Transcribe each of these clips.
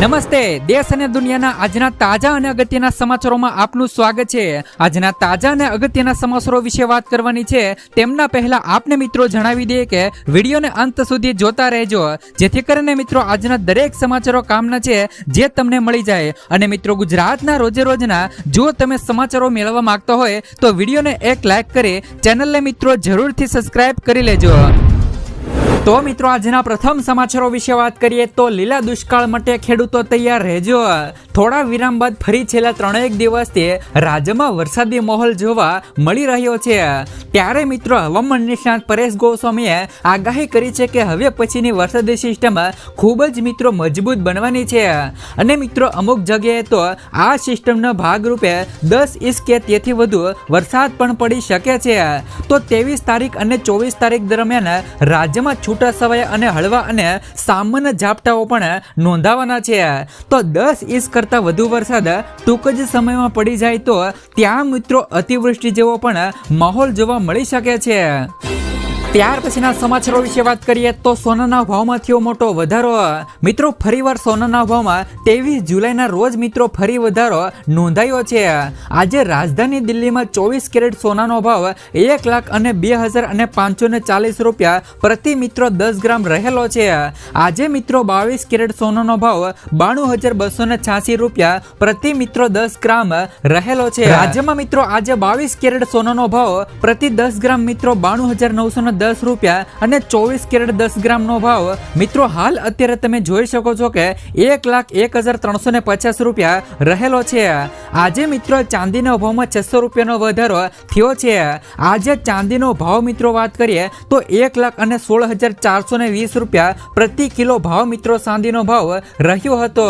નમસ્તે, દેશ અને દુનિયાના આજના તાજા અને અગત્યના સમાચારોમાં આપનું સ્વાગત છે। આજના તાજા અને અગત્યના સમાચારો વિશે વાત કરવાની છે। તેમના પહેલા આપને મિત્રો જણાવી દઈએ કે વિડીયોને અંત સુધી જોતા રહેજો, જેથી કરીને મિત્રો આજના દરેક સમાચારો કામના છે જે તમને મળી જાય। અને મિત્રો ગુજરાતના રોજે રોજના જો તમે સમાચારો મેળવવા માંગતા હોય તો વિડીયોને એક લાઈક કરી ચેનલને મિત્રો જરૂરથી સબસ્ક્રાઇબ કરી લેજો। તો મિત્રો આજના પ્રથમ સમાચારો વિશે વાત કરીએ તો લીલા દુષ્કાળ માટે ખેડૂતો તૈયાર રહેજો। થોડા વિરામ બાદ ફરી છેલ્લા 3 દિવસથી રાજ્યમાં વરસાદી માહોલ જોવા મળી રહ્યો છે। ત્યારે મિત્રો હવામાન નિષ્ણાત પરેશ ગોસ્વામીએ આગાહી કરી છે કે હવે પછીની વરસાદી સિસ્ટમ ખૂબ જ મિત્રો મજબૂત બનવાની છે અને મિત્રો અમુક જગ્યાએ તો આ સિસ્ટમના ભાગરૂપે 10 ઇંચ કે તેથી વધુ વરસાદ પણ પડી શકે છે। તો 23 તારીખ અને 24 તારીખ દરમિયાન રાજ્યમાં છૂટાછવાયા અને હળવા અને સામાન્ય ઝાપટાઓ પણ નોંધાવાના છે। તો 10 ઇંચ કરતા વધુ વરસાદ ટૂંક જ સમયમાં પડી જાય તો ત્યાં મિત્રો અતિવૃષ્ટિ જેવો પણ માહોલ જોવા મળી શકે છે। ત્યાર પછીના સમાચારો વિશે વાત કરીએ તો સોનાના ભાવમાં થયો મોટો વધારો। મિત્રો ફરીવાર સોનાના ભાવમાં 23 જુલાઈના રોજ મિત્રો ફરી વધારો નોંધાયો છે। આજે રાજધાની દિલ્હીમાં 24 કેરેટ સોનાનો ભાવ 1,02,540 રૂપિયા પ્રતિ મિત્રો 10 ગ્રામ રહેલો છે। આજે મિત્રો 22 કેરેટ સોનાનો ભાવ 92,286 રૂપિયા પ્રતિ મિત્રો 10 ગ્રામ રહેલો છે। રાજ્યમાં મિત્રો આજે 22 કેરેટ સોનાનો ભાવ પ્રતિ 10 ગ્રામ મિત્રો 92,910 રૂપિયા અને 24 કેરેટ 10 ગ્રામ નો ભાવ મિત્રો હાલ અત્યારે તમે જોઈ શકો છો કે 1,01,350 રૂપિયા રહેલો છે। આજે મિત્રો ચાંદીના ભાવમાં 600 રૂપિયાનો વધારો થયો છે। આજે ચાંદીનો ભાવ મિત્રો વાત કરીએ તો 1,16,420 રૂપિયા પ્રતિ કિલો ભાવ મિત્રો ચાંદીનો ભાવ રહ્યો હતો।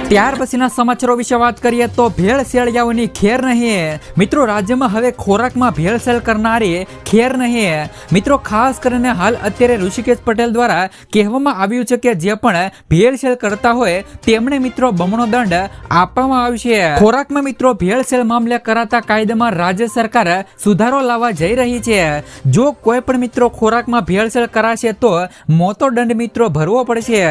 ત્યાર પછીના સમાચારો વિશે વાત કરીએ તો ભેળસેળિયાઓની ખેર નહીં। મિત્રો રાજ્યમાં હવે ખોરાકમાં ભેળસેળ કરનારી ખેર નહીં। મિત્રો ખાસ કરીને હાલ અત્યારે ઋષિકેશ પટેલ દ્વારા કહેવામાં આવ્યું છે કે જે પણ ભેળસેળ કરતા હોય તેમણે મિત્રો બમણો દંડ આપવામાં આવશે। ખોરાકમાં મિત્રો ભેળસેળ મામલે કરાતા કાયદામાં રાજ્ય સરકાર સુધારો લાવવા જઈ રહી છે। જો કોઈ પણ મિત્રો ખોરાકમાં ભેળસેળ કરાશે તો મોટો દંડ મિત્રો ભરવો પડશે।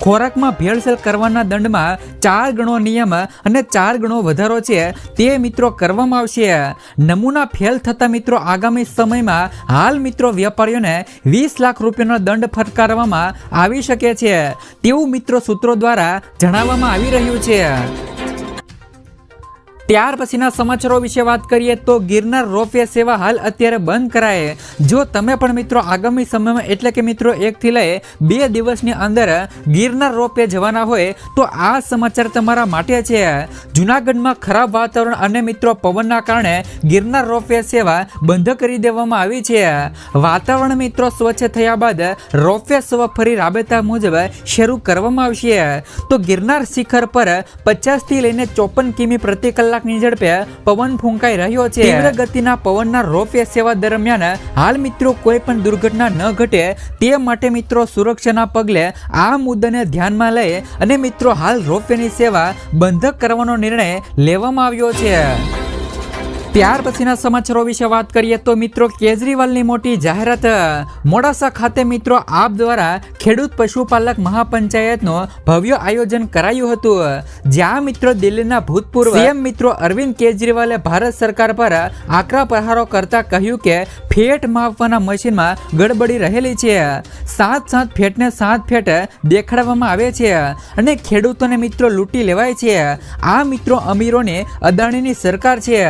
ખોરાકમાં ભેળસેળ કરવાના દંડમાં 4 ગણો નિયમ અને 4 ગણો વધારો છે તે મિત્રો કરવામાં આવશે। નમૂના ફેલ થતા મિત્રો આગામી સમયમાં હાલ મિત્રો વેપારીઓને 20 લાખ રૂપિયાનો દંડ ફટકારવામાં આવી શકે છે તેવું મિત્રો સૂત્રો દ્વારા જણાવવામાં આવી રહ્યું છે। ત્યાર પછીના સમાચારો વિશે વાત કરીએ તો ગિરનાર રોપવે સેવા હાલ અત્યારે બંધ કરાય। જો તમે પણ મિત્રો આગામી સમયમાં એટલે કે મિત્રો 1 થી લઈ 2 દિવસની અંદર ગિરનાર રોપવે જવાના હોય તો આ સમાચાર તમારા માટે છે। જૂનાગઢમાં ખરાબ વાતાવરણ અને મિત્રો પવનના કારણે ગિરનાર રોપવે સેવા બંધ કરી દેવામાં આવી છે। વાતાવરણ મિત્રો સ્વચ્છ થયા બાદ રોપવે સેવા ફરી રાબેતા મુજબ શરૂ કરવામાં આવશે। તો ગિરનાર શિખર પર 50 થી લઈને 54 કિમી પ્રતિ કલાક ની ઝડપે પવન ફૂંકાઈ રહ્યો છે। તીવ્ર ગતિના પવનના રોપવે સેવા દરમિયાન હાલ મિત્રો કોઈ પણ દુર્ઘટના ન ઘટે તે માટે મિત્રો સુરક્ષાના પગલે આ મુદ્દાને ધ્યાનમાં લઈ અને મિત્રો હાલ રોપવેની સેવા બંધ કરવાનો નિર્ણય લેવામાં આવ્યો છે। ત્યાર પછીના સમાચારો વિશે વાત કરીએ તો મિત્રો કેજરીવાલની મોટી જાહેરાત। મોડાસા ખાતે મિત્રો આપ દ્વારા ખેડૂત પશુપાલક મહાપંચાયતનું ભવ્ય આયોજન કરાયું હતું, જ્યાં મિત્રો દિલ્હીના ભૂતપૂર્વ સીએમ મિત્રો અરવિંદ કેજરીવાલે ભારત સરકાર પર આકરા પ્રહારો કરતા કહ્યું કે ફેટ માપવાના મશીનમાં ગડબડી રહેલી છે। 7 ફેટને 7 ફેટ દેખાડવામાં આવે છે અને ખેડૂતોને મિત્રો લૂંટી લેવાય છે। આ મિત્રો અમીરોને અદાણીની સરકાર છે।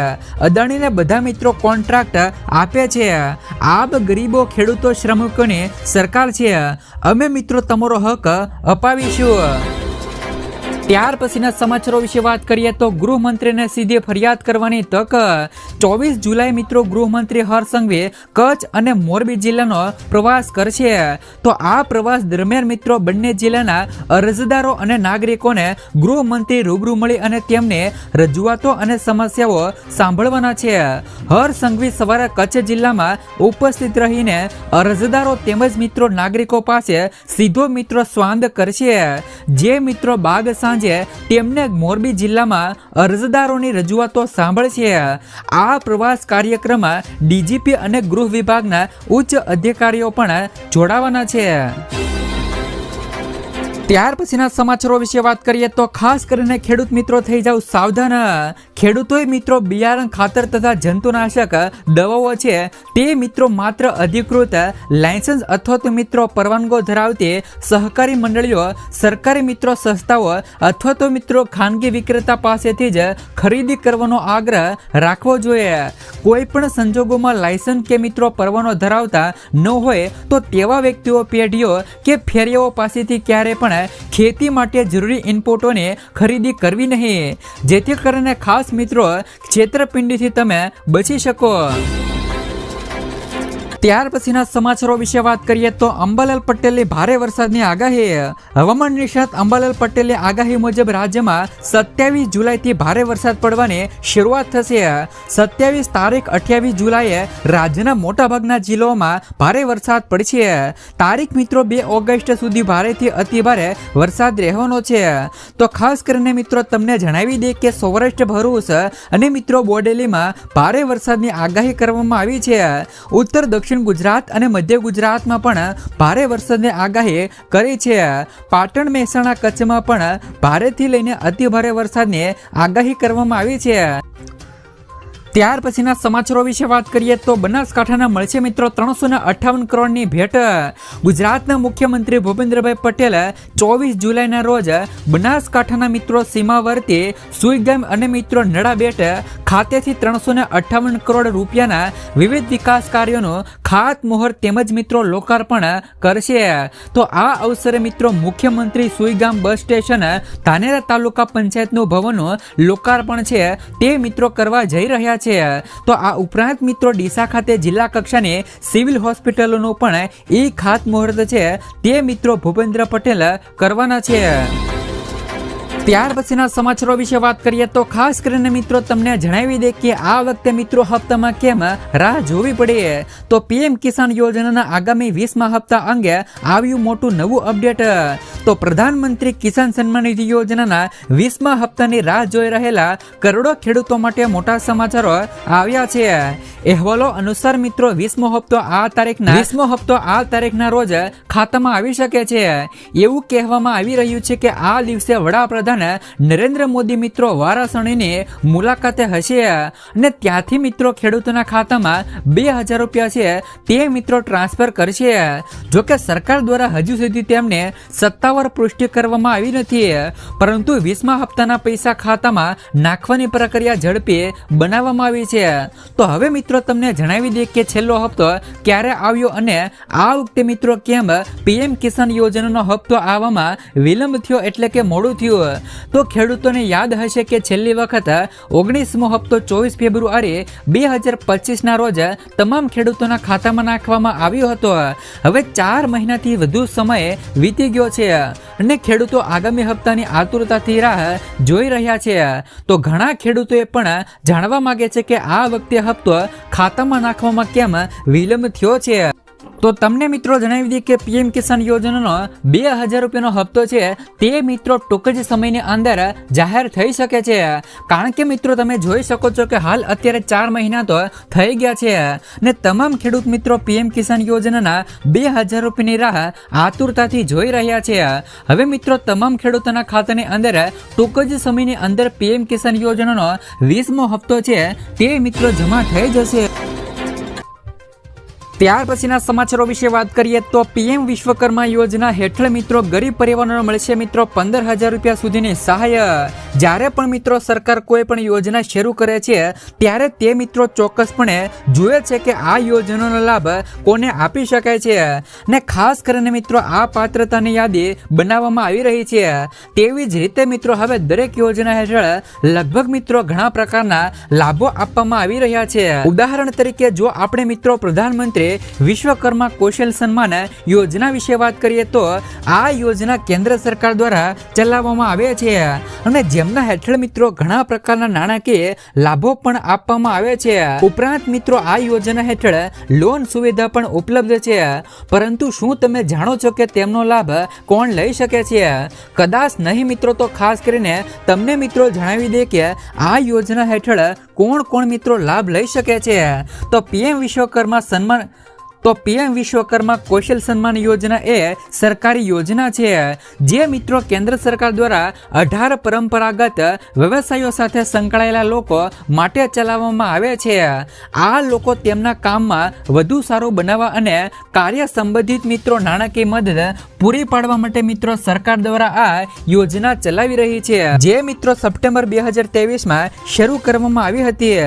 અદાણીને બધા મિત્રો કોન્ટ્રાક્ટ આપે છે। આપ ગરીબો ખેડૂતો શ્રમિકોની સરકાર છે। અમે મિત્રો તમારો હક અપાવીશું। ત્યાર પછીના સમાચારો વિશે વાત કરીએ તો ગૃહમંત્રીને સીધી ફરિયાદ કરવાની તક। 24 જુલાઈ મિત્રો ગૃહમંત્રી હર્ષ સંઘવી કચ્છ અને મોરબી જિલ્લાનો પ્રવાસ કરશે। તો આ પ્રવાસ દરમિયાન મિત્રો બંને જિલ્લાના અરજદારો અને નાગરિકોને ગૃહમંત્રી રૂબરૂ મળી અને તેમની રજૂઆતો અને સમસ્યાઓ સાંભળવાના છે। હર્ષ સંઘવી સવારે કચ્છ જિલ્લામાં ઉપસ્થિત રહીને અરજદારો તેમજ મિત્રો નાગરિકો પાસે સીધો મિત્રો સંવાદ કરશે। જે મિત્રો બાદ સાંજે તેમને મોરબી જિલ્લામાં અરજદારોની રજૂઆતો સાંભળશે। આ પ્રવાસ કાર્યક્રમમાં ડીજીપી અને ગૃહ વિભાગના ઉચ્ચ અધિકારીઓ પણ જોડાવાના છે। ત્યાર પછીના સમાચારો વિશે વાત કરીએ તો ખાસ કરીને ખેડૂત મિત્રો થઈ જાવ સાવધાન. ખેડૂતોએ મિત્રો બિયારણ, ખાતર તથા જંતુનાશક દવાઓ છે તે મિત્રો માત્ર અધિકૃત લાયસન્સ અથવા તો મિત્રો પરવાનગો ધરાવતી સહકારી મંડળીઓ, સરકારી મિત્રો સંસ્થાઓ અથવા તો મિત્રો ખાનગી વિક્રેતા પાસેથી જ ખરીદી કરવાનો આગ્રહ રાખવો જોઈએ. કોઈ પણ સંજોગોમાં લાયસન્સ કે મિત્રો પરવાનો ધરાવતા ન હોય તો તેવા વ્યક્તિઓ, પેઢીઓ કે ફેરીઓ પાસેથી ક્યારે પણ ખેતી માટે જરૂરી ઇનપુટોની ખરીદી કરવી નહીં, જેથી કરીને ખાસ મિત્રો છેતરપિંડીથી તમે બચી શકો. ત્યાર પછીના સમાચારો વિશે વાત કરીએ તો અંબાલાલ પટેલની ભારે વરસાદની આગાહી. હવામાન નિષ્ણાત અંબાલાલ પટેલની આગાહી મુજબ રાજ્યમાં 27 જુલાઈથી ભારે વરસાદ પડવાની શરૂઆત થશે. 27 તારીખ 28 જુલાઈએ રાજ્યના મોટાભાગના જિલ્લાઓમાં ભારે વરસાદ પડશે. તારીખ મિત્રો 2 ઓગસ્ટ સુધી ભારેથી અતિ ભારે વરસાદ રહેવાનો છે. તો ખાસ કરીને મિત્રો તમને જણાવી દે કે સૌરાષ્ટ્ર, ભરૂચ અને મિત્રો બોડેલીમાં ભારે વરસાદની આગાહી કરવામાં આવી છે. ઉત્તર, દક્ષિણ ગુજરાત અને મધ્ય ગુજરાતમાં પણ ભારે વરસાદની આગાહી કરી છે. પાટણ, મહેસાણા, કચ્છમાં પણ ભારેથી લઈને અતિ ભારે વરસાદની આગાહી કરવામાં આવી છે. ત્યાર પછીના સમાચારો વિશે વાત કરીએ તો બનાસકાંઠાના મળશે મિત્રો 358 કરોડની ભેટ. ગુજરાતના મુખ્યમંત્રી ભૂપેન્દ્રભાઈ પટેલ 24 જુલાઈના રોજ બનાસકાંઠાના મિત્રો સીમાવર્તી સુઈગામ અને મિત્રો નડાબેટ ખાતેથી 358 કરોડ રૂપિયાના વિવિધ વિકાસ કાર્યોનું ખાતમુહૂર્ત તેમજ મિત્રો લોકાર્પણ કરશે. તો આ અવસરે મિત્રો મુખ્યમંત્રી સુઈગામ બસ સ્ટેશન, ધાનેરા તાલુકા પંચાયતનું ભવનનું લોકાર્પણ છે તે મિત્રો કરવા જઈ રહ્યા છે. તો આ ઉપરાંત મિત્રો ડીસા ખાતે જિલ્લા કક્ષાની સિવિલ હોસ્પિટલોનું પણ ખાતમુહૂર્ત છે તે મિત્રો ભૂપેન્દ્ર પટેલ કરવાના છે. ત્યાર પછીના સમાચારો વિશે વાત કરીએ તો ખાસ કરીને મિત્રો તમને જણાવી દે કે આ વખતે મિત્રો હપ્તામાં કેમ રાહ જોવી પડે. તો પીએમ કિસાન યોજનાના આગામી 20મા હપ્તા અંગે આવ્યું મોટું નવું અપડેટ. તો પ્રધાનમંત્રી કિસાન સન્માન નિધિ યોજનાના 20મા હપ્તાની રાહ જોઈ રહેલા કરોડો ખેડૂતો માટે મોટા સમાચારો આવ્યા છે. અહેવાલો અનુસાર મિત્રો 20મો હપ્તો આ તારીખના રોજ ખાતામાં આવી શકે છે. એવું કહેવામાં આવી રહ્યું છે કે આ દિવસે વડાપ્રધાન નરેન્દ્ર મોદી મિત્રો વારાણસીની મુલાકાતે હશે અને ત્યાંથી મિત્રો ખેડૂતોના ખાતામાં 2000 રૂપિયા છે તે મિત્રો ટ્રાન્સફર કરશે. જોકે સરકાર દ્વારા હજુ સુધી તેમને સત્તાવાર પુષ્ટિ કરવામાં આવી નથી, પરંતુ 20મા હપ્તાના પૈસા ખાતામાં નાખવાની પ્રક્રિયા ઝડપી બનાવવામાં આવી છે. તો હવે મિત્રો તમને જણાવી દે કે છેલ્લો હપ્તો ક્યારે આવ્યો અને આ વખતે મિત્રો કેમ પીએમ કિસાન યોજનાનો હપ્તો આવવામાં વિલંબ થયો એટલે કે મોડું થયું. તો ખેડૂતોને યાદ હશે કે છેલ્લી વખત 19મો હપ્તો 24 ફેબ્રુઆરી 2025ના રોજ તમામ ખેડૂતોના ખાતામાં નાખવામાં આવ્યો હતો. હવે 4 મહિનાથી વધુ સમય વીતી ગયો છે અને ખેડૂતો આગામી હપ્તાની આતુરતાથી રાહ જોઈ રહ્યા છે. તો ઘણા ખેડૂતોએ પણ જાણવા માંગે છે કે આ વખતે હપ્તો ખાતામાં નાખવામાં કેમ વિલંબ થયો છે. તો તમને મિત્રો જણાવી દઈએ કે પીએમ કિસાન યોજનાનો 2000 રૂપિયાનો હપ્તો છે તે મિત્રો ટૂંક જ સમયની અંદર જાહેર થઈ શકે છે. કારણ કે મિત્રો તમે જોઈ શકો છો કે હાલ અત્યારે 4 મહિના તો થઈ ગયા છે ને તમામ ખેડૂત મિત્રો પીએમ કિસાન યોજનાના 2000 રૂપિયાની રાહ આતુરતાથી જોઈ રહ્યા છે. હવે મિત્રો તમામ ખેડૂતોના ખાતાની અંદર ટૂંક જ સમયની અંદર પીએમ કિસાન યોજનાનો 20મો હપ્તો છે તે મિત્રો જમા થઈ જશે. ત્યાર પછીના સમાચારો વિશે વાત કરીએ તો પીએમ વિશ્વકર્મા યોજના હેઠળ મિત્રો ગરીબ પરિવારોને મળશે મિત્રો 15,000 રૂપિયા સુધીની સહાય. જ્યારે પણ મિત્રો સરકાર કોઈ પણ યોજના શરૂ કરે છે ત્યારે તે મિત્રો ચોક્કસપણે જુએ છે કે આ યોજનાનો લાભ કોને આપી શકાય છે ને ખાસ કરીને મિત્રો આ પાત્રતાની યાદી બનાવવામાં આવી રહી છે. તેવી જ રીતે મિત્રો હવે દરેક યોજના હેઠળ લગભગ મિત્રો ઘણા પ્રકારના લાભો આપવામાં આવી રહ્યા છે. ઉદાહરણ તરીકે જો આપણે મિત્રો પ્રધાનમંત્રી વિશ્વકર્મા કૌશલ સન્માન યોજના વિશે વાત કરીએ તો આ યોજના કેન્દ્ર સરકાર દ્વારા ચલાવવામાં આવે છે અને જેમના હેઠળ મિત્રો ઘણા પ્રકારના નાણાકીય લાભો પણ આપવામાં આવે છે. ઉપરાંત મિત્રો આ યોજના હેઠળ લોન સુવિધા પણ ઉપલબ્ધ છે. પરંતુ શું તમે જાણો છો કે તેમનો લાભ કોણ લઈ શકે છે? કદાચ નહીં મિત્રો, તો ખાસ કરીને તમને મિત્રો જણાવી દે કે આ યોજના હેઠળ કોણ મિત્રો લાભ લઈ શકે છે. તો પીએમ વિશ્વકર્મા સન્માન તો પીએમ વિશ્વકર્મા કૌશલ સન્માન યોજના એ સરકારી યોજના છે જે મિત્રો કેન્દ્ર સરકાર દ્વારા 18 પરંપરાગત વ્યવસાયો સાથે સંકળાયેલા લોકો માટે ચલાવવામાં આવે છે. આ લોકો તેમના કામમાં વધુ સારું બનાવવા અને કાર્ય સંબંધિત મિત્રો નાણાકીય મદદ પૂરી પાડવા માટે મિત્રો સરકાર દ્વારા આ યોજના ચલાવી રહી છે, જે મિત્રો સપ્ટેમ્બર 2023માં શરૂ કરવામાં આવી હતી.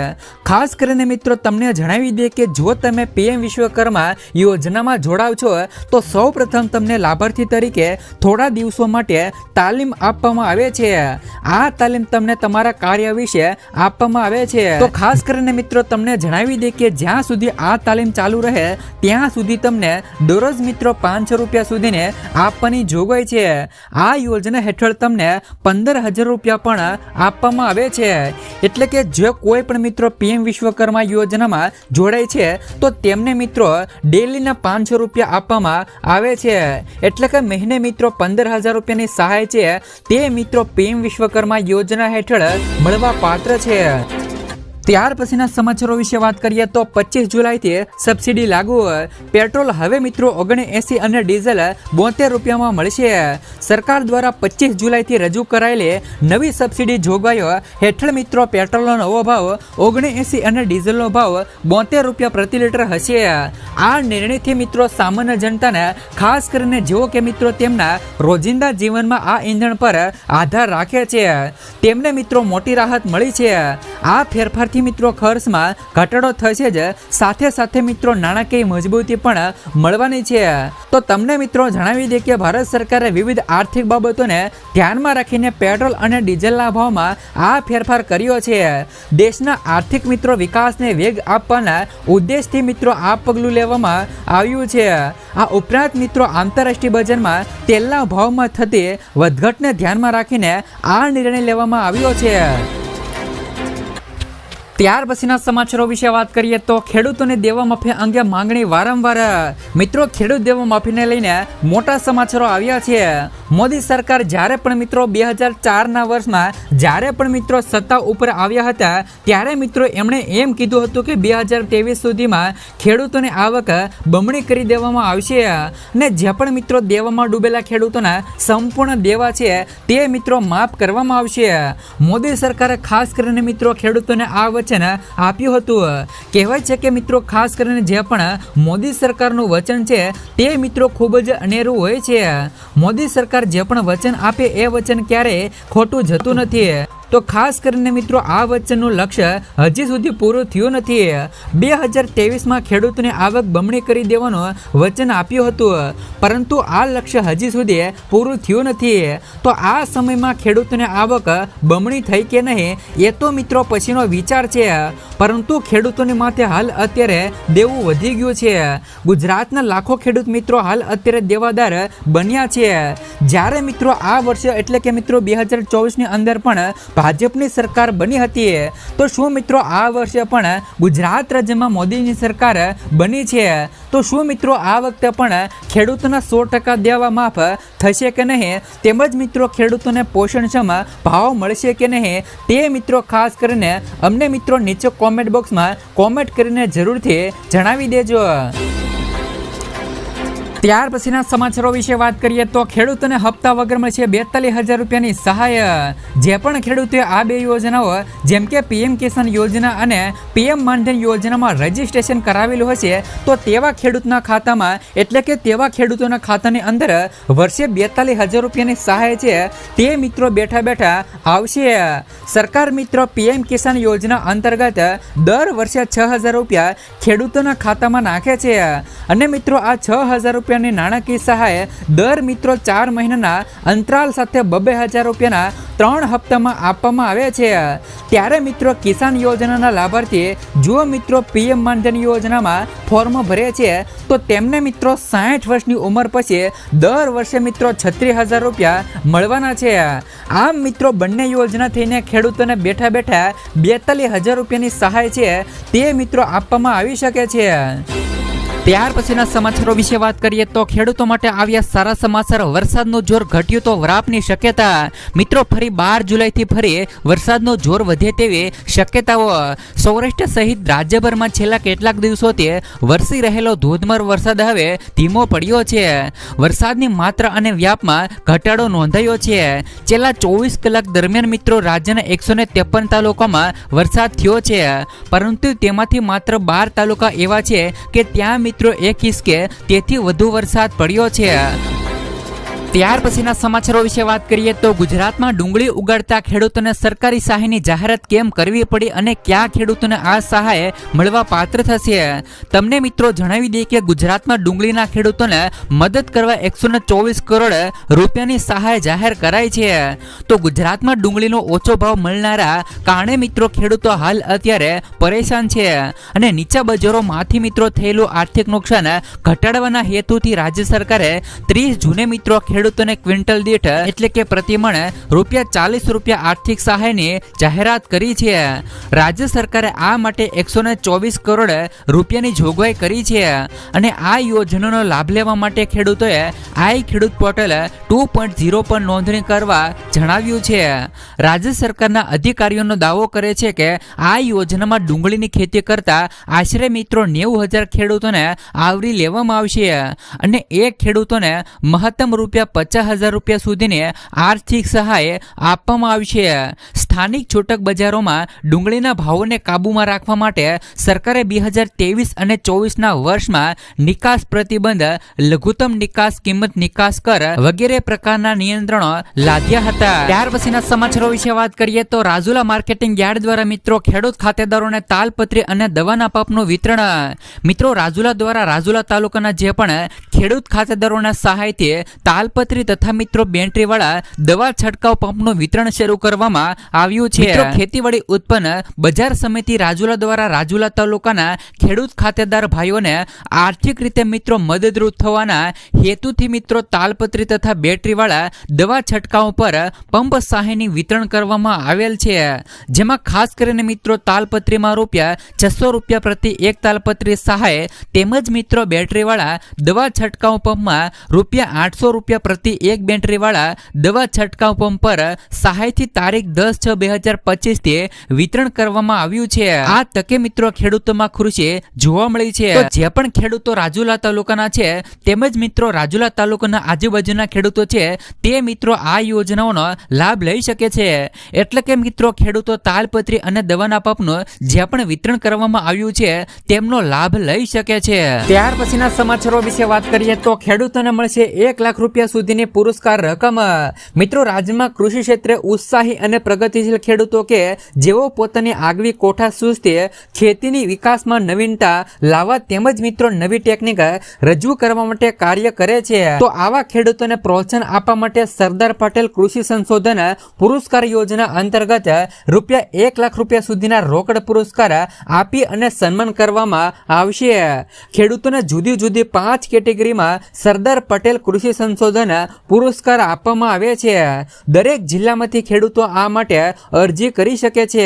ખાસ કરીને મિત્રો તમને જણાવી દે કે જો તમે પીએમ વિશ્વકર્મા યોજનામાં જોડાવ છો તો સૌ પ્રથમ તમને લાભાર્થી તરીકે થોડા દિવસો માટે તાલીમ આપવામાં આવે છે. આ તાલીમ તમને તમારા કાર્ય વિશે આપવામાં આવે છે. તો ખાસ કરીને મિત્રો તમને જણાવી દે કે જ્યાં સુધી આ તાલીમ ચાલુ રહે ત્યાં સુધી તમને દરરોજ મિત્રો 500 રૂપિયા સુધીને આપવાની જોગવાઈ છે. આ યોજના હેઠળ તમને 15,000 રૂપિયા પણ આપવામાં આવે છે. એટલે કે જો કોઈ પણ મિત્રો પીએમ વિશ્વકર્મા યોજનામાં જોડાય છે તો તેમને મિત્રો ડેલીના 500 રૂપિયા આપવામાં આવે છે. એટલે કે મહિને મિત્રો 15,000 રૂપિયાની સહાય છે તે મિત્રો પીએમ વિશ્વકર્મા યોજના હેઠળ મળવા પાત્ર છે. ત્યાર પછીના સમાચારો વિશે વાત કરીએ તો 25 જુલાઈથી સબસિડી લાગુ. પેટ્રોલ હવે મિત્રો 79 અને ડીઝલ 72 રૂપિયામાં મળશે. સરકાર દ્વારા 25 જુલાઈથી રજૂ કરાયેલી નવી સબસિડી જોગવાઈઓ હેઠળ મિત્રો પેટ્રોલનો નવો ભાવ 79 અને ડીઝલનો ભાવ 72 રૂપિયા પ્રતિ લીટર હશે. આ નિર્ણયથી મિત્રો સામાન્ય જનતાને ખાસ કરીને જેઓ કે મિત્રો તેમના રોજિંદા જીવનમાં આ ઈંધણ પર આધાર રાખે છે તેમને મિત્રો મોટી રાહત મળી છે. આ ફેરફાર મિત્રો ખર્ચમાં ઘટાડો થશે જ સાથે સાથે મિત્રો નાણાકીય મજબૂતી પણ મળવાની છે. તો તમને મિત્રો જણાવી દે કે ભારત સરકારે વિવિધ આર્થિક બાબતોને ધ્યાનમાં રાખીને પેટ્રોલ અને ડીઝલના ભાવમાં આ ફેરફાર કર્યો છે. દેશના આર્થિક મિત્રો વિકાસને વેગ આપવાના ઉદ્દેશથી મિત્રો આ પગલું લેવામાં આવ્યું છે. આ ઉપરાંત મિત્રો આંતરરાષ્ટ્રીય બજારમાં તેલના ભાવમાં થતી વધઘટને ધ્યાનમાં રાખીને આ નિર્ણય લેવામાં આવ્યો છે. ત્યાર પછીના સમાચારો વિશે વાત કરીએ તો ખેડૂતોને દેવા માફી અંગે માંગણી વારંવાર. મિત્રો ખેડૂત દેવા માફીને લઈને મોટા સમાચારો આવ્યા છે. મોદી સરકાર જ્યારે પણ મિત્રો 2004ના વર્ષમાં જ્યારે પણ મિત્રો સત્તા ઉપર આવ્યા હતા ત્યારે મિત્રો એમણે એમ કીધું હતું કે 2023 સુધીમાં ખેડૂતોની આવક બમણી કરી દેવામાં આવશે અને જે પણ મિત્રો દેવામાં ડૂબેલા ખેડૂતોના સંપૂર્ણ દેવા છે તે મિત્રો માફ કરવામાં આવશે. મોદી સરકારે ખાસ કરીને મિત્રો ખેડૂતોને આ વચન આપ્યું હતું. કહેવાય છે કે મિત્રો ખાસ કરીને જે પણ મોદી સરકારનું વચન છે તે મિત્રો ખૂબ જ અનેરું હોય છે. મોદી સરકાર જે પણ વચન આપે એ વચન ક્યારેય ખોટું જતું નથી. તો ખાસ કરીને મિત્રો આ વચનનું લક્ષ્ય હજી સુધી પૂરું થયું નથી. 2023માં ખેડૂતોની આવક બમણી કરી દેવાનું વચન આપ્યું હતું પરંતુ આ લક્ષ્ય હજી સુધી પૂરું થયું નથી. તો આ સમયમાં ખેડૂતોની આવક બમણી થઈ કે નહીં એ તો મિત્રો પછીનો વિચાર છે, પરંતુ ખેડૂતોની માથે હાલ અત્યારે દેવું વધી ગયું છે. ગુજરાતના લાખો ખેડૂત મિત્રો હાલ અત્યારે દેવાદાર બન્યા છે. જ્યારે મિત્રો આ વર્ષે એટલે કે મિત્રો 2024ની અંદર પણ ભાજપની સરકાર બની હતી તો શું મિત્રો આ વર્ષે પણ ગુજરાત રાજ્યમાં મોદીની સરકાર બની છે તો શું મિત્રો આ વખતે પણ ખેડૂતોના 100% દેવા માફ થશે કે નહીં, તેમજ મિત્રો ખેડૂતોને પોષણક્ષમ ભાવ મળશે કે નહીં તે મિત્રો ખાસ કરીને અમને મિત્રો નીચે કોમેન્ટ બોક્સમાં કોમેન્ટ કરીને જરૂરથી જણાવી દેજો. ત્યાર પછીના સમાચારો વિશે વાત કરીએ તો ખેડૂતોને હપ્તા વગર મળશે 42,000 રૂપિયાની સહાય. જે પણ ખેડૂતોએ આ બે યોજનાઓ જેમ કે પીએમ કિસાન યોજના અને પીએમ માનધન યોજનામાં રજીસ્ટ્રેશન કરાવેલું હશે તો તેવા ખેડૂતના ખાતામાં એટલે કે તેવા ખેડૂતોના ખાતાની અંદર વર્ષે 42,000 રૂપિયાની સહાય છે તે મિત્રો બેઠા બેઠા આવશે. સરકાર મિત્રો પીએમ કિસાન યોજના અંતર્ગત દર વર્ષે 6,000 રૂપિયા ખેડૂતોના ખાતામાં નાખે છે અને મિત્રો આ 6,000 રૂપિયા નાણાકીય સહાય દર મિત્રો 4 મહિનાના અંતરાલ સાથે 2,000 રૂપિયાના 3 હપ્તામાં આપવામાં આવે છે. ત્યારે મિત્રો કિસાન યોજનાના લાભાર્થી જો મિત્રો પીએમ માનધન યોજનામાં ફોર્મ ભરે છે તો તેમને મિત્રો 60 વર્ષની ઉંમર પછી દર વર્ષે મિત્રો 36,000 રૂપિયા મળવાના છે. આમ મિત્રો બંને યોજના થઈને ખેડૂતોને બેઠા બેઠા 42,000 રૂપિયાની સહાય છે તે મિત્રો આપવામાં આવી શકે છે. ત્યાર પછીના સમાચારો વિશે વાત કરીએ તો ખેડૂતો માટે આવ્યા સારા સમાચાર. વરસાદનું જોર ઘટ્યું તો વરાપની શક્યતા. મિત્રો ફરી 12 જુલાઈથી ફરી વરસાદનું જોર વધે તેવી શક્યતાઓ. સૌરાષ્ટ્ર સહિત રાજ્યભરમાં છેલ્લા કેટલાક દિવસોથી વરસી રહેલો ધોધમાર વરસાદ હવે ધીમો પડ્યો છે. વરસાદની માત્રા અને વ્યાપમાં ઘટાડો નોંધાયો છે. છેલ્લા 24 કલાક દરમિયાન મિત્રો રાજ્યના 153 તાલુકામાં વરસાદ થયો છે, પરંતુ તેમાંથી માત્ર 12 તાલુકા એવા છે કે ત્યાં મિત્રો 1 ઇંચ કે તેથી વધુ વરસાદ પડ્યો છે. ત્યાર પછીના સમાચારો વિશે વાત કરીએ તો ગુજરાતમાં ડુંગળી ઉગાડતા ખેડૂતોને સરકારી સહાયની જાહેરાત કેમ કરવી પડી અને કયા ખેડૂતોને આ સહાય મળવા પાત્ર થશે. તમને મિત્રો જણાવી દઈએ કે ગુજરાતમાં ડુંગળીના ખેડૂતોને મદદ કરવા 124 કરોડ રૂપિયાની સહાય જાહેર કરાઈ છે. તો ગુજરાતમાં ડુંગળીનો ઓછો ભાવ મળનારા કારણે મિત્રો ખેડૂતો હાલ અત્યારે પરેશાન છે અને નીચા બજારોમાંથી મિત્રો થયેલું આર્થિક નુકસાન ઘટાડવાના હેતુથી રાજ્ય સરકારે 30 જૂને મિત્રો ખેડૂતોને ક્વિન્ટલ દીઠ એટલે કે પ્રતિમણ ₹40 આર્થિક સહાયની જાહેરાત કરી છે. રાજ્ય સરકારે આ માટે 124 કરોડ રૂપિયાની જોગવાઈ કરી છે અને આ યોજનાનો લાભ લેવા માટે ખેડૂતોએ આઈ ખેડૂત પોર્ટલ 2.0 પર નોંધણી કરવા જણાવ્યું છે. રાજ્ય સરકારના અધિકારીઓનો દાવો કરે છે કે આ યોજનામાં ડુંગળીની ખેતી કરતા આશરે મિત્રો 90,000 ખેડૂતોને આવરી લેવામાં આવશે અને એક ખેડૂતોને મહત્તમ ₹50,000 સુધીની આર્થિક સહાય આપવામાં આવશે. સ્થાનિક છૂટક બજારોમાં ડુંગળીના ભાવોને કાબૂમાં રાખવા માટે સરકારે 2023 અને 24ના વર્ષમાં નિકાસ પ્રતિબંધ, લઘુત્તમ નિકાસ કિંમત, નિકાસ કર વગેરે પ્રકારના નિયંત્રણો લાદ્યા હતા. ત્યાર પછીના સમાચારો વિશે વાત કરીએ તો રાજુલા માર્કેટિંગ યાર્ડ દ્વારા મિત્રો ખેડૂત ખાતેદારોને તાલપત્રી અને દવાના પંપનું વિતરણ. મિત્રો રાજુલા દ્વારા રાજુલા તાલુકાના જે પણ ખેડૂત ખાતેદારોના સહાયથી તાલપત્રી તથા મિત્રો બેટરી વાળા દવા છંટકાવ પંપનું વિતરણ શરૂ કરવામાં આવ્યું છે. મિત્રો ખેતીવાડી ઉત્પન્ન બજાર સમિતિ રાજુલા દ્વારા રાજુલા તાલુકાના ખેડૂત ખાતેદાર ભાઈઓને આર્થિક રીતે મિત્રો મદદરૂપ થવાના હેતુથી મિત્રો તાલપત્રી તથા બેટરી વાળા દવા છંટકાવ પર પંપ સહાયની વિતરણ કરવામાં આવેલ છે. જેમાં ખાસ કરીને મિત્રો તાલપત્રીમાં ₹600 પ્રતિ એક તાલપત્રી સહાય તેમજ મિત્રો બેટરી વાળા દવા છંટકાવ પંપમાં ₹800 પ્રતિ એક બેટરી વાળા દવા છંટકાવ પંપ પર સહાયથી તારીખ 10/6/2025 થી વિતરણ કરવામાં આવ્યું છે. આ તકે મિત્રો ખેડૂતોમાં ખુશી જોવા મળી છે. તો જે પણ ખેડૂતો રાજુલા તાલુકાના છે તેમજ મિત્રો રાજુલા તાલુકાના આજુબાજુના ખેડૂતો છે તે મિત્રો આ યોજનાઓનો લાભ લઈ શકે છે. એટલે કે મિત્રો ખેડૂતો તાલપત્રી અને દવાના પંપનું જે પણ વિતરણ કરવામાં આવ્યું છે તેમનો લાભ લઈ શકે છે. ત્યાર પછીના સમાચારો વિશે વાત કરીએ તો ખેડૂતોને મળશે ₹1 લાખ સુધીની પુરસ્કાર રકમ. મિત્રો રાજ્યમાં કૃષિ ક્ષેત્રે ઉત્સાહી અને પ્રગતિશીલ ખેડૂતો કે જેઓ પોતાની આગવી કોઠાસૂઝથી ખેતીની વિકાસમાં નવીનતા લાવવા તેમજ મિત્રો નવી ટેકનિક રજૂ કરવા માટે કાર્ય કરે છે. તો આવા ખેડૂતોને પ્રોત્સાહન આપવા માટે સરદાર પટેલ કૃષિ સંશોધન પુરસ્કાર યોજના અંતર્ગત ₹1 લાખ સુધીના રોકડ પુરસ્કાર આપી અને સન્માન કરવામાં આવશે. ખેડૂતોને જુદી જુદી 5 કેટેગરીમાં સરદાર પટેલ કૃષિ સંશોધન પુરસ્કાર આપવામાં આવે છે. દરેક જિલ્લામાંથી ખેડૂતો આ માટે અરજી કરી શકે છે.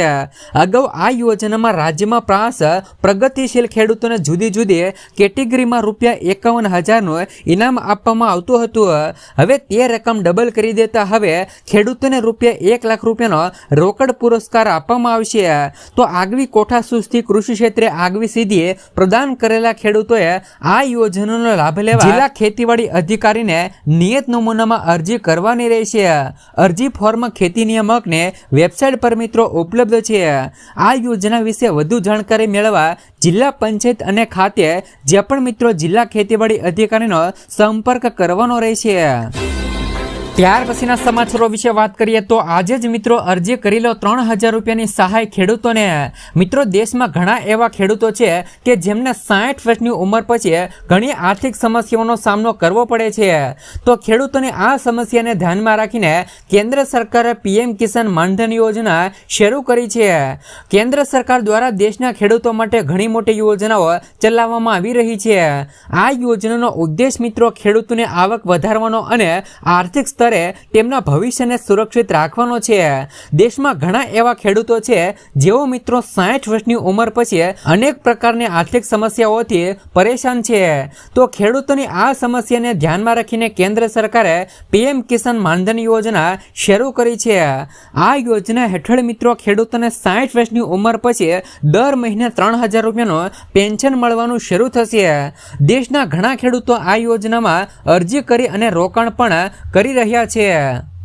અગાઉ આ યોજનામાં રાજ્યમાં 5 પ્રગતિશીલ ખેડૂતોને જુદી જુદી કેટેગરીમાં ₹51,000નું ઇનામ આપવામાં આવતું હતું. હવે તે રકમ ડબલ કરી દેતા હવે ખેડૂતોને ₹1 લાખનો રોકડ પુરસ્કાર આપવામાં આવશે. તો આગવી કોઠાસૂઝથી કૃષિ ક્ષેત્રે આગવી સિદ્ધિ પ્રદાન કરેલા ખેડૂતોએ આ યોજનાનો લાભ લેવા જિલ્લા ખેતીવાડી અધિકારીને નિયત નમૂનામાં અરજી કરવાની રહેશે. અરજી ફોર્મ ખેતી નિયામકને વેબસાઇટ પર મિત્રો ઉપલબ્ધ છે. આ યોજના વિશે વધુ જાણકારી મેળવવા જિલ્લા પંચાયત અને ખાતે જે પણ મિત્રો જિલ્લા ખેતીવાડી અધિકારીનો સંપર્ક કરવાનો રહેશે. ત્યાર પછીના સમાચારો વિશે વાત કરીએ તો આજે જ મિત્રો અરજી કરી લો ₹3,000ની સહાય ખેડૂતોને. મિત્રો દેશમાં ઘણા એવા ખેડૂતો છે કે જેમને 60 વર્ષની ઉંમર પછી ઘણી આર્થિક સમસ્યાઓનો સામનો કરવો પડે છે. તો ખેડૂતોની આ સમસ્યાને ધ્યાનમાં રાખીને કેન્દ્ર સરકારે PM કિસાન માનધન યોજના શરૂ કરી છે. કેન્દ્ર સરકાર દ્વારા દેશના ખેડૂતો માટે ઘણી મોટી યોજનાઓ ચલાવવામાં આવી રહી છે. આ યોજનાનો ઉદ્દેશ મિત્રો ખેડૂતોની આવક વધારવાનો અને આર્થિક સ્તર સ્તરે તેમના ભવિષ્યને સુરક્ષિત રાખવાનો છે। દેશમાં ઘણા એવા ખેડૂતો છે જેઓ મિત્રો 60 વર્ષની ઉંમર પછી અનેક પ્રકારની આર્થિક સમસ્યાઓથી પરેશાન છે। તો ખેડૂતોની આ સમસ્યાને ધ્યાનમાં રાખીને કેન્દ્ર સરકારે પીએમ કિસાન માનધન યોજના શરૂ કરી છે। આ યોજના હેઠળ મિત્રો ખેડૂતોને 60 વર્ષની ઉંમર પછી દર મહિને 3000 રૂપિયાનું પેન્શન મળવાનું શરૂ થશે। દેશના ઘણા ખેડૂતો આ યોજનામાં અરજી કરી અને રોકાણ પણ કરી રહ્યા છે।